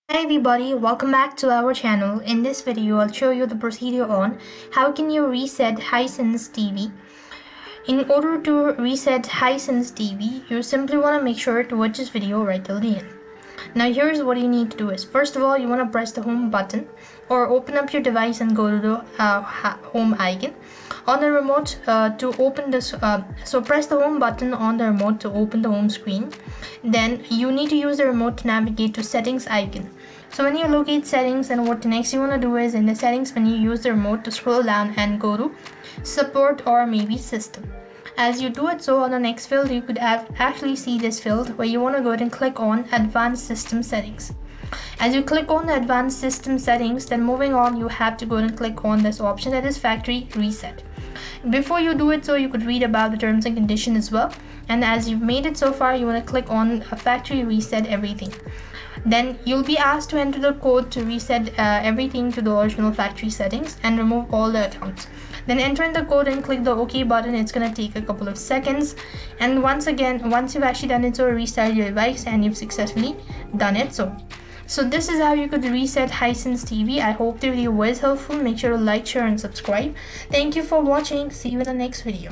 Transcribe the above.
Hi everybody, welcome back to our channel. In this video, I'll show you the procedure on how can you reset Hisense TV. In order to reset Hisense TV, you simply want to make sure to watch this video right till the end. Now here's what you need to do is, first of all, you want to press the home button or open up your device and go to the home icon. On the remote to open this, so press the home button on the remote to open the home screen. Then you need to use the remote to navigate to settings icon. So when you locate settings, and what next you want to do is in the settings menu, use the remote to scroll down and go to support or maybe system. As you do it, so on the next field you could actually see this field where you want to go ahead and click on advanced system settings. As you click on the advanced system settings, then moving on, you have to go and click on this option that is factory reset. Before you do it, so you could read about the terms and conditions as well. And as you've made it so far, you want to click on factory reset everything. Then you'll be asked to enter the code to reset everything to the original factory settings and remove all the accounts. Then enter in the code and click the OK button. It's going to take a couple of seconds. And once you've actually done it, so restart your device and you've successfully done it. So this is how you could reset Hisense TV. I hope the video was helpful. Make sure to like, share and subscribe. Thank you for watching. See you in the next video.